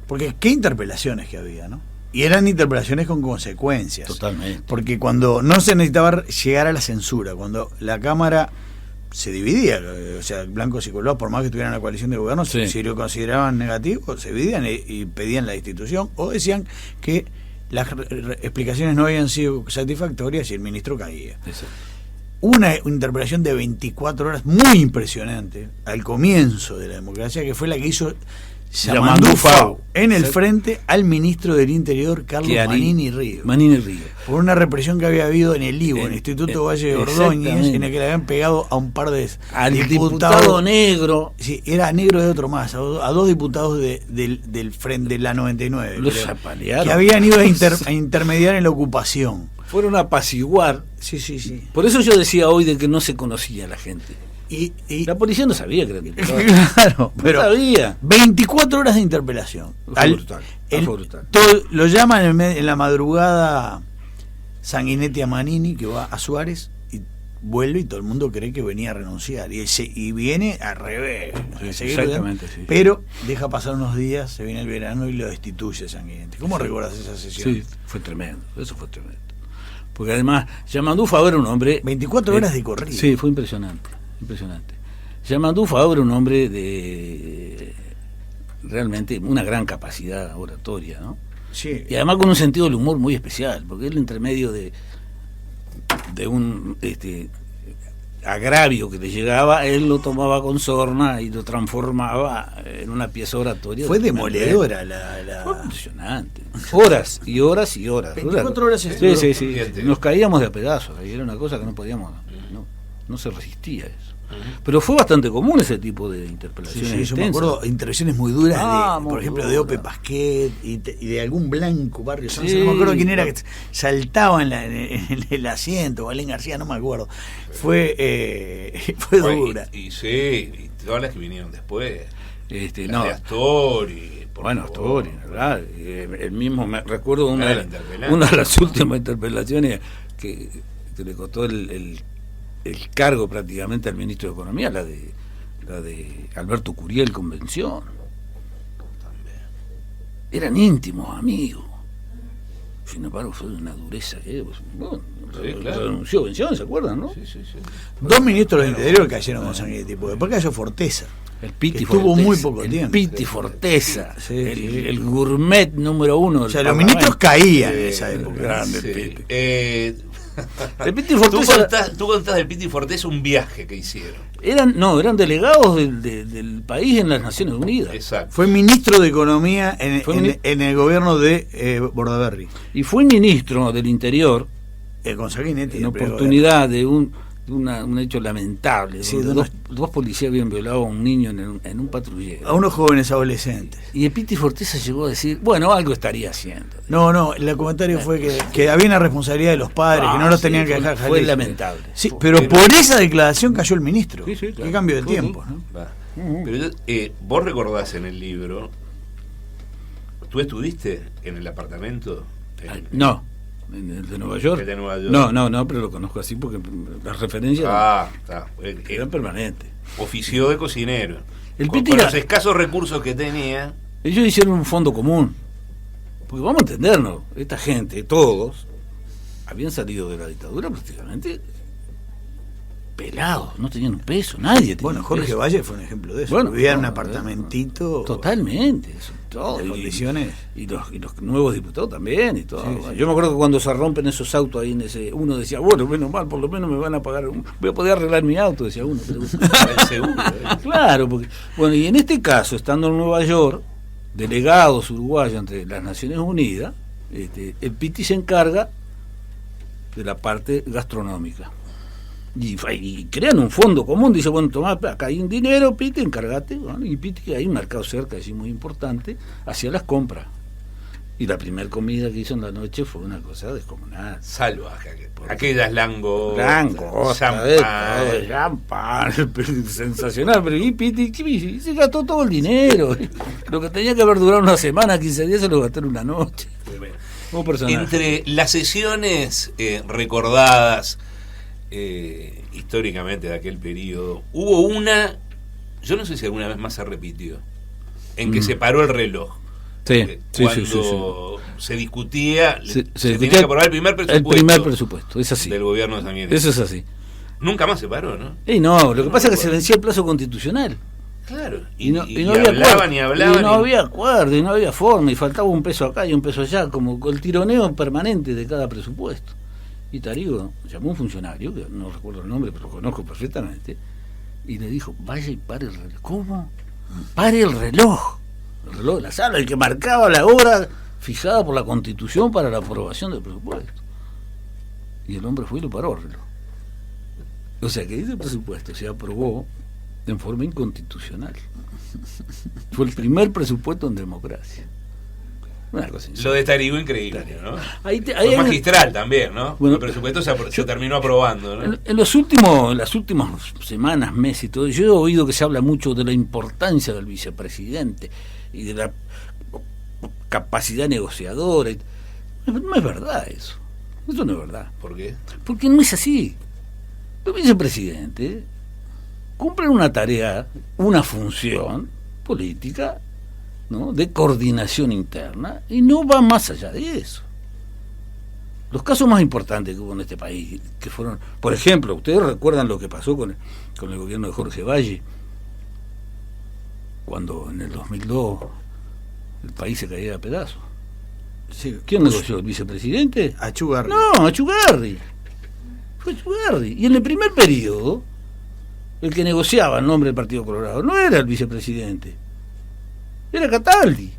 porque qué interpelaciones que había, ¿no? Y eran interpelaciones con consecuencias. Totalmente. Porque cuando no se necesitaba llegar a la censura, cuando la Cámara se dividía, o sea, blancos y colorados, por más que tuvieran la coalición de gobierno, sí, si lo consideraban negativo, se dividían y pedían la destitución, o decían que las explicaciones no habían sido satisfactorias y el ministro caía. Exacto. Una interpelación de 24 horas muy impresionante al comienzo de la democracia, que fue la que hizo Yamandú Fau en el frente al ministro del Interior, Carlos Manini Río, por una represión que había habido en el IVO, en el Instituto Valle de Ordóñez, en el que le habían pegado a un par de al diputado negro. Sí, era negro de otro más, a dos diputados del frente de la 99, los apalearon, que habían ido a intermediar en la ocupación. Fueron a apaciguar. Sí. Por eso yo decía hoy de que no se conocía la gente. Y la policía no sabía que era diputado. Claro, pero no sabía. 24 horas de interpelación. Fue brutal. Lo llaman en la madrugada Sanguinetti a Manini, que va a Suárez, y vuelve y todo el mundo cree que venía a renunciar. Y viene al revés. Exactamente, sí. Pero deja pasar unos días, se viene el verano y lo destituye Sanguinetti. ¿Cómo recuerdas esa sesión? Sí, fue tremendo. Eso fue tremendo. Porque además, Yamandú Fau era un hombre... 24 horas de corrido. Sí, fue impresionante. Yamandú Fau era un hombre de realmente una gran capacidad oratoria, ¿no? Sí. Y además con un sentido del humor muy especial, porque él entre medio de un agravio que le llegaba, él lo tomaba con sorna y lo transformaba en una pieza oratoria. Fue demoledora Fue impresionante. Horas y horas y horas. 24 horas. Sí. Nos caíamos de a pedazos. Y era una cosa que no podíamos, no se resistía a eso. Pero fue bastante común ese tipo de interpelaciones. Sí, yo me acuerdo intervenciones muy duras, muy por ejemplo, dura. de Ope Pasquet y de algún blanco Barrio Sanz, Sí, no me acuerdo quién era, que saltaba en el asiento, Valén García, no me acuerdo. Fue dura. Y todas las que vinieron después. De Astori. Astori, ¿verdad? El mismo, me recuerdo una de las últimas interpelaciones que le costó el cargo prácticamente al ministro de Economía, la de Alberto Curiel Convención. También. Eran íntimos amigos. Sin embargo, fue una dureza que renunció Bención, ¿se acuerdan, no? Sí. Dos ministros del Interior cayeron con Sanguinetti, porque después cayó Forteza. El Piti estuvo Forteza, muy poco tiempo. El Piti Forteza, el gourmet número uno del los ministros caían en esa época. Grande sí. Piti. El Piti Forteza, tú contás del Piti Forteza un viaje que hicieron. Eran delegados del país en las Naciones Unidas. Exacto. Fue ministro de Economía en el gobierno de Bordaberry. Y fue ministro del Interior con Sanguinetti. en oportunidad de un hecho lamentable. Sí, dos policías habían violado a un niño en un patrullero. A unos jóvenes adolescentes. Y el Piti Forteza llegó a decir, bueno, algo estaría haciendo. No, el comentario fue que había una responsabilidad de los padres, que no los tenían que dejar salir. Fue lamentable. Sí, pero por esa declaración cayó el ministro. Sí, claro. Qué cambio de tiempo, ¿no? Pero vos recordás en el libro, ¿tú estuviste en el apartamento? No. ¿De Nueva York? De Nueva York. No, pero lo conozco así porque las referencias eran permanentes. Ofició de cocinero. El Con Piti los escasos recursos que tenía. ellos hicieron un fondo común. Porque vamos a entendernos, esta gente, todos, habían salido de la dictadura prácticamente pelados, no tenían un peso, nadie tenía Bueno, un Jorge peso. Valle fue un ejemplo de eso. Bueno, vivía en un no, apartamentito. Totalmente, eso, todo. De condiciones. Y los nuevos diputados también y todo. Sí, sí. Yo me acuerdo que cuando se rompen esos autos ahí en ese, uno decía, bueno, menos mal, por lo menos me van a pagar, voy a poder arreglar mi auto, decía uno. Pero, El seguro, claro, porque, bueno, y en este caso, estando en Nueva York, delegados uruguayos ante las Naciones Unidas, el Piti se encarga de la parte gastronómica. Y crean un fondo común, dice, bueno, tomá, acá hay un dinero, Piti, encárgate. Bueno, y Piti, que hay un mercado cerca, así muy importante, hacía las compras. Y la primera comida que hizo en la noche fue una cosa descomunal. salvaje. Aquellas Langosta, champán, sensacional. Pero y Piti, y se gastó todo el dinero. Lo que tenía que haber durado una semana, 15 días, se lo gastó en una noche. Como personaje. Entre las sesiones recordadas históricamente de aquel periodo, hubo una, yo no sé si alguna vez más se repitió, en que se paró el reloj. Sí, Cuando se discutía, se tenía discutía que aprobar el primer presupuesto. El primer presupuesto, es así. Del gobierno de San Miguel. Eso es así. Nunca más se paró, ¿no? Y no, lo que No pasa es que recuerdo. se vencía el plazo constitucional. Claro. Y no había hablaban acuerdo. y hablaban. Y no había acuerdo, y no había forma, y faltaba un peso acá y un peso allá, como el tironeo permanente de cada presupuesto. Y Tarígo llamó a un funcionario, que no recuerdo el nombre, pero lo conozco perfectamente, y le dijo, vaya y pare el reloj. ¿Cómo? Pare el reloj. El reloj de la sala, el que marcaba la hora fijada por la Constitución para la aprobación del presupuesto. Y el hombre fue y lo paró el reloj. O sea que ese presupuesto se aprobó en forma inconstitucional. Fue el primer presupuesto en democracia. Una cosa Lo de Tarígo increíble, ¿no? Fue Fue magistral también, ¿no? Bueno, el presupuesto se terminó aprobando, ¿no? En las últimas semanas, meses y todo, yo he oído que se habla mucho de la importancia del vicepresidente y de la capacidad negociadora. No es verdad eso. Eso no es verdad. ¿Por qué? Porque no es así. Los vicepresidentes cumplen una tarea, una función política, ¿no?, de coordinación interna, y no va más allá de eso. Los casos más importantes que hubo en este país, que fueron, por ejemplo, ustedes recuerdan lo que pasó con el gobierno de Jorge Valle, cuando en el 2002 el país se caía a pedazos. Sí, ¿Quién negoció? ¿El vicepresidente? Achugarri. No, Achugarri. Fue Achugarri. Y en el primer periodo, el que negociaba el nombre del Partido Colorado no era el vicepresidente, era Cataldi.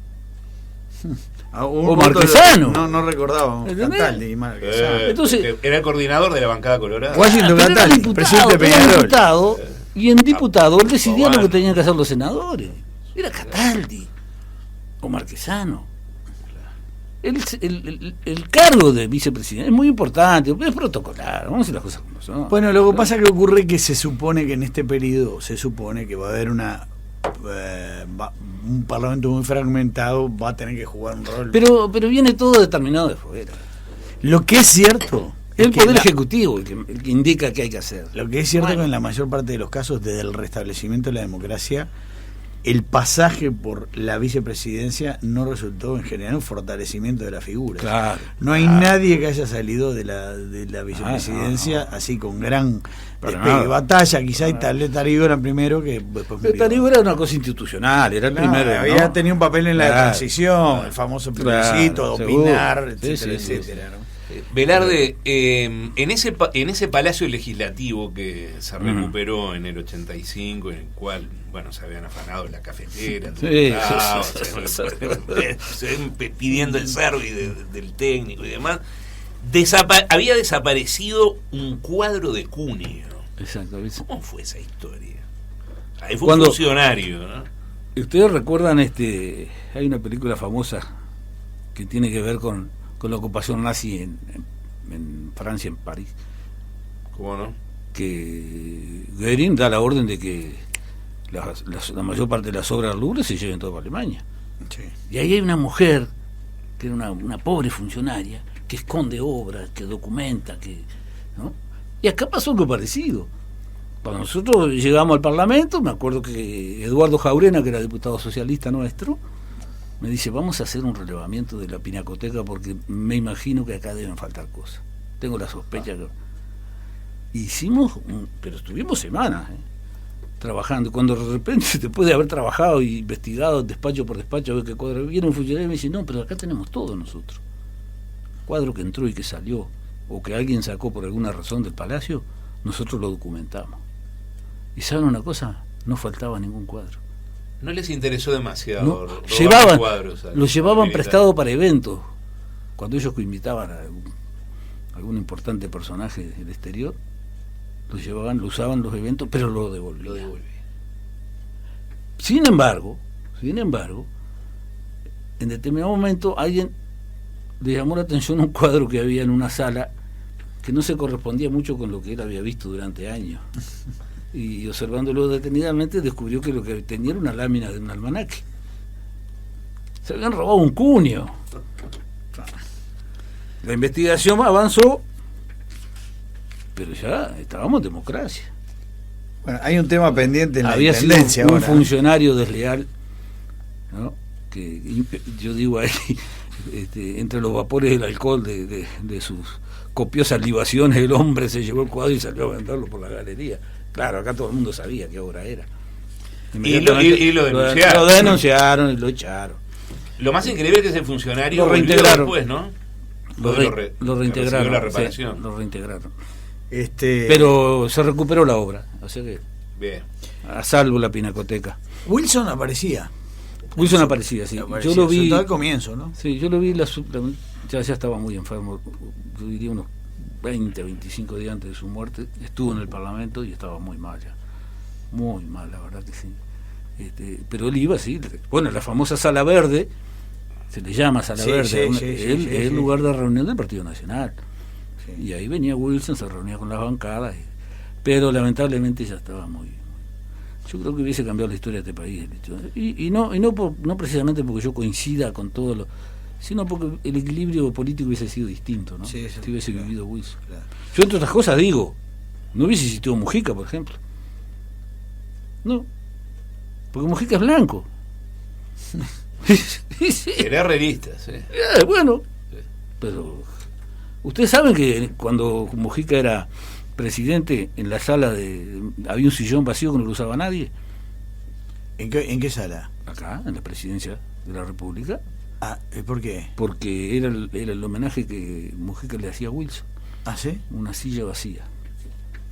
O Marquesano. No recordaba. ¿Entendés? Cataldi y Marquesano. Entonces- era el coordinador de la bancada colorada. Washington Pero era Cataldi, diputado, presidente de era Peñarol. diputado, y en diputado él decidía Bueno. lo que tenían que hacer los senadores. Era Cataldi o Marquesano. El cargo de vicepresidente es muy importante, es protocolar, vamos a decir las cosas como son. Bueno, lo que pasa que ocurre que se supone que en este periodo va a haber un parlamento muy fragmentado, va a tener que jugar un rol. Pero viene todo determinado de fuera. Lo que es cierto Es el que poder ejecutivo el que indica qué hay que hacer. Lo que es cierto Bueno. que en la mayor parte de los casos, desde el restablecimiento de la democracia, el pasaje por la vicepresidencia no resultó en general un fortalecimiento de la figura. Claro. No hay nadie que haya salido de la vicepresidencia así con gran batalla. Quizá Tarígo era el primero que después murió. Tarígo era una cosa institucional, era el Claro, primero. había ¿no? tenido un papel en la Claro, transición, claro, el famoso claro, plebiscito, de seguro. opinar, Sí, etcétera, sí, sí, etcétera, ¿no? Velarde, en ese palacio legislativo que se recuperó en el 85, en el cual, bueno, se habían afanado la cafetera, pidiendo el service del técnico y demás, había desaparecido un cuadro de Cuneo. Exacto. ¿Cómo fue esa historia? Ahí fue Cuando- un funcionario, ¿no? Ustedes recuerdan, hay una película famosa que tiene que ver con la ocupación nazi en Francia, en París, ¿Cómo no? que Goering da la orden de que la mayor parte de las obras lubres se lleven todo para Alemania. Sí. Y ahí hay una mujer, que era una pobre funcionaria, que esconde obras, que documenta, ¿no? Y acá pasó algo parecido. Cuando nosotros llegamos al Parlamento, me acuerdo que Eduardo Jaurena, que era diputado socialista nuestro, me dice, vamos a hacer un relevamiento de la pinacoteca porque me imagino que acá deben faltar cosas. Tengo la sospecha que... pero estuvimos semanas, trabajando. Cuando de repente, después de haber trabajado y investigado despacho por despacho, a ver qué cuadro, viene un funcionario y me dice, no, pero acá tenemos todo nosotros. Cuadro que entró y que salió, o que alguien sacó por alguna razón del palacio, nosotros lo documentamos. ¿Y saben una cosa? No faltaba ningún cuadro. No les interesó demasiado. No, cuadros lo llevaban prestado para eventos. Cuando ellos invitaban a algún importante personaje del exterior, lo llevaban, lo usaban los eventos, pero lo devolvían. Sin embargo, en determinado momento alguien le llamó la atención un cuadro que había en una sala que no se correspondía mucho con lo que él había visto durante años. Y observándolo detenidamente descubrió que lo que tenía era una lámina de un almanaque. Se habían robado un cuño. La investigación avanzó, pero ya estábamos en democracia. Bueno, hay un tema pendiente en la había intendencia sido un ahora. Funcionario desleal, ¿no? Que yo digo ahí, entre los vapores del alcohol de sus copiosas libaciones, el hombre se llevó el cuadro y salió a venderlo por la galería. Claro, acá todo el mundo sabía qué obra era. Y lo denunciaron. Lo denunciaron y lo echaron. Lo más increíble es que ese funcionario lo reintegraron después, ¿no? Lo reintegraron. La reparación. Sí, lo reintegraron. Pero se recuperó la obra, o sea que bien. A salvo la pinacoteca. Wilson aparecía, sí. Yo lo vi al comienzo, ¿no? Sí, yo lo vi ya estaba muy enfermo, yo diría unos 20, 25 días antes de su muerte. Estuvo en el Parlamento y estaba muy mal ya. Muy mal, la verdad que sí. Pero él iba, sí. Bueno, la famosa Sala Verde, se le llama Sala Verde, es el lugar de reunión del Partido Nacional. Sí. Y ahí venía Wilson, se reunía con las bancadas, pero lamentablemente ya estaba muy... Yo creo que hubiese cambiado la historia de este país el hecho. Y no precisamente porque yo coincida con todo lo... sino porque el equilibrio político hubiese sido distinto, ¿no? Sí, si hubiese vivido Wilson. Claro. Yo, entre otras cosas, digo, no hubiese existido Mujica, por ejemplo. No, porque Mujica es blanco. Sí. Era realista, sí. Bueno, pero ustedes saben que cuando Mujica era presidente, en la sala había un sillón vacío que no lo usaba nadie. ¿En qué sala? Acá, en la presidencia de la República. ¿Por qué? Porque era el homenaje que Mujica le hacía a Wilson. ¿Ah, sí? Una silla vacía.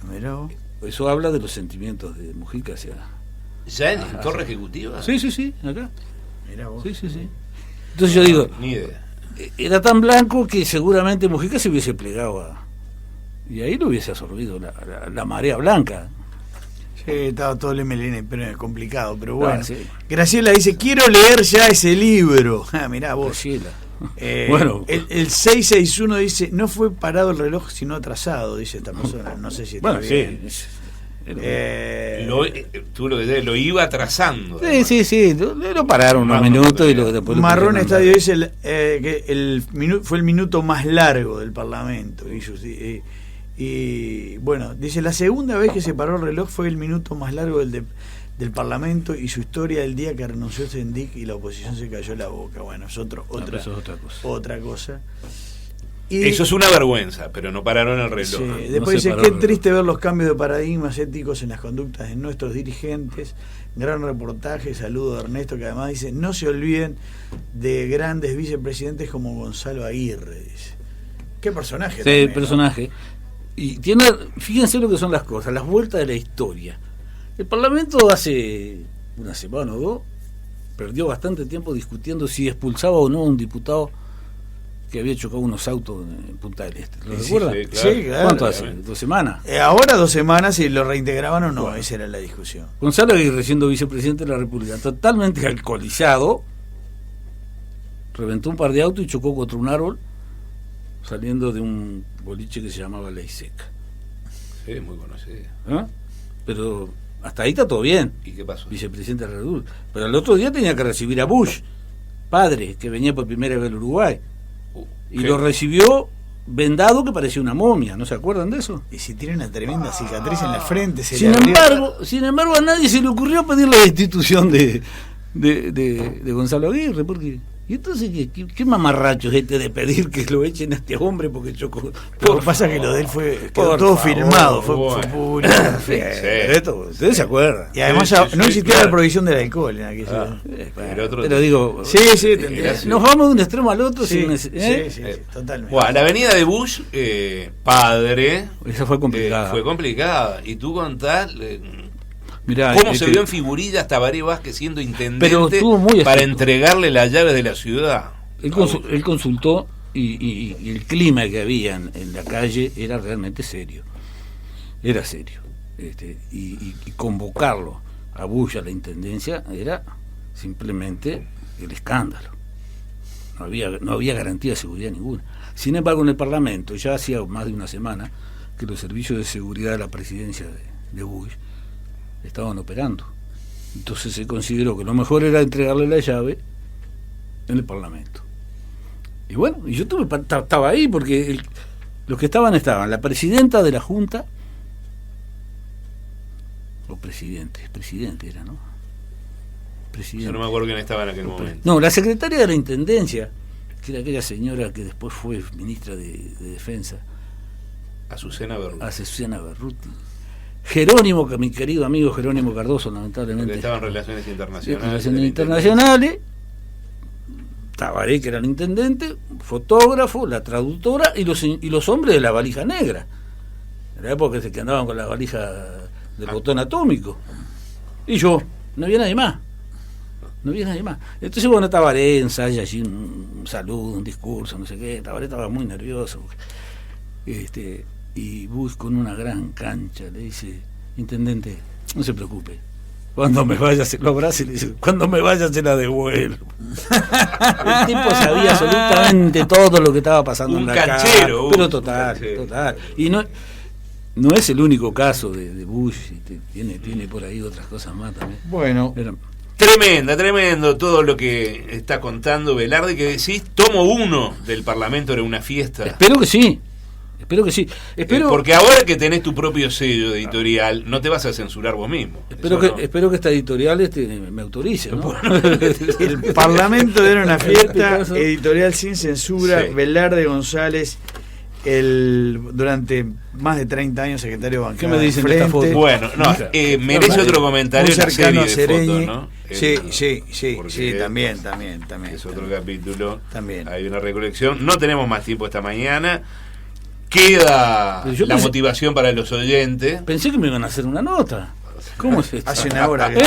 Mirá vos. Eso habla de los sentimientos de Mujica hacia... ¿Ya en Torre Ejecutiva? Sí, acá. Mirá vos. Sí. Entonces yo digo, ni idea. Era tan blanco que seguramente Mujica se hubiese plegado y ahí lo hubiese absorbido la marea blanca. Sí, estaba todo el MLN, pero es complicado, pero bueno. Sí. Graciela dice, quiero leer ya ese libro. Mirá vos. Graciela. Bueno, el 661 dice, no fue parado el reloj sino atrasado, dice esta persona. No sé si está bien. Sí. Tú lo iba atrasando. Sí, lo pararon unos minutos y después Marrón Estadio dice que fue el minuto más largo del Parlamento. Y bueno, dice, la segunda vez que se paró el reloj fue el minuto más largo del Parlamento y su historia del día que renunció Sendik y la oposición se cayó la boca. Bueno, es otra cosa. Y eso es una vergüenza, pero no pararon el reloj. Sí, después dice, qué triste ver los cambios de paradigmas éticos en las conductas de nuestros dirigentes. Gran reportaje, saludo a Ernesto, que además dice, no se olviden de grandes vicepresidentes como Gonzalo Aguirre, dice. Qué personaje. Sí, también, personaje. ¿No? Y fíjense lo que son las cosas, las vueltas de la historia. El Parlamento hace una semana o dos perdió bastante tiempo discutiendo si expulsaba o no a un diputado que había chocado unos autos en Punta del Este. ¿Lo recuerdan? Sí, claro. ¿Cuánto hace? 2 semanas. Ahora 2 semanas, y lo reintegraban o no, bueno, esa era la discusión. Gonzalo Aguirre, siendo vicepresidente de la República, totalmente alcoholizado, reventó un par de autos y chocó contra un árbol saliendo de un boliche que se llamaba Ley Seca. Sí, muy conocido. Pero hasta ahí está todo bien. ¿Y qué pasó? Vicepresidente de la República. Pero el otro día tenía que recibir a Bush, padre, que venía por primera vez al Uruguay. Y lo recibió vendado, que parecía una momia. ¿No se acuerdan de eso? Y si tiene una tremenda cicatriz en la frente. Sin embargo, a nadie se le ocurrió pedir la destitución de de Gonzalo Aguirre, porque... Y entonces, ¿qué mamarracho es este de pedir que lo echen a este hombre porque chocó? Lo que pasa es que lo de él quedó todo filmado, fue público. Ustedes se acuerdan. Y además no existía la prohibición del alcohol en aquella. Pero digo, sí, nos vamos de un extremo al otro. Sí, sin sí, totalmente. Bueno, la avenida de Bush, padre. Esa fue complicada. Fue complicada. Y tú contás. Mirá, ¿cómo se vio en figurillas Tabaré Vázquez siendo intendente pero estuvo muy para estricto. entregarle las llaves de la ciudad? Él consultó y el clima que había en la calle era realmente serio. Era serio. Y convocarlo a Bush a la intendencia era simplemente el escándalo. No había garantía de seguridad ninguna. Sin embargo, en el Parlamento ya hacía más de una semana que los servicios de seguridad de la presidencia de Bush estaban operando. Entonces se consideró que lo mejor era entregarle la llave en el Parlamento. Y bueno, y yo estaba ahí porque los que estaban la presidenta de la Junta, o presidente era, ¿no? Presidente. Yo no me acuerdo quién estaba en aquel momento. No, la secretaria de la Intendencia, que era aquella señora que después fue ministra de Defensa, Azucena Berruti. Jerónimo, que mi querido amigo Jerónimo Cardoso, lamentablemente. Porque estaba en Relaciones Internacionales. Relaciones Internacionales. Tabaré, que era el intendente, fotógrafo, la traductora y los hombres de la valija negra. En la época que andaban con la valija del botón atómico. Y yo, no había nadie más. Entonces, bueno, Tabaré ensaya allí un saludo, un discurso, no sé qué. Tabaré estaba muy nervioso. Y Bush, con una gran cancha, le dice: intendente, no se preocupe, cuando me vaya, lo abraza y le dice: cuando me vaya se la devuelvo. El tipo sabía absolutamente todo lo que estaba pasando en la canchero, casa, pero total. Y no es el único caso de Bush, tiene por ahí otras cosas más también. Bueno, Tremendo todo lo que está contando Velarde, que decís, tomo 1 del Parlamento era una fiesta. Espero que sí. Porque ahora que tenés tu propio sello editorial, no te vas a censurar vos mismo. Espero que esta editorial me autorice, ¿no? El Parlamento era una fiesta, editorial sin censura, sí. Velarde González, durante más de 30 años secretario bancario. ¿Qué me dicen de esta foto? Bueno, merece otro comentario en la serie de fotos, ¿no? Sí, también. Es otro capítulo. También. Hay una recolección. No tenemos más tiempo esta mañana. Queda motivación para los oyentes. Pensé que me iban a hacer una nota. ¿Cómo es esto? Hace una hora que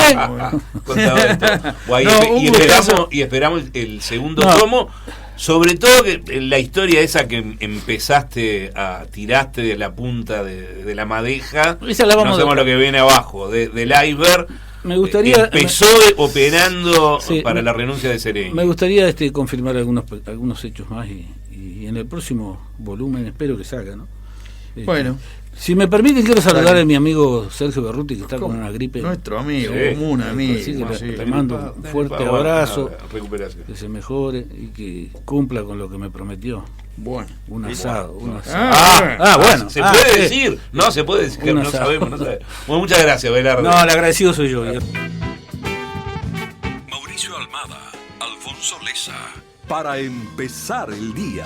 y esperamos el segundo tomo. Sobre todo que la historia esa que tiraste de la punta de la madeja, no sabemos lo que viene abajo del iceberg. Me gustaría empezó operando para la renuncia de Sereñi. Me gustaría confirmar algunos hechos más y en el próximo volumen espero que salga, ¿no? Bueno, si me permiten, quiero saludar a mi amigo Sergio Berruti, que está con una gripe. Nuestro amigo, un amigo. Así que le mando un fuerte abrazo, que se mejore y que cumpla con lo que me prometió. Bueno, un asado. Bueno. ¿Se puede decir? No, se puede decir, no sabemos. Bueno, muchas gracias, Velarde. No, el agradecido soy yo. Mauricio Almada, Alfonso Leza. Para empezar el día.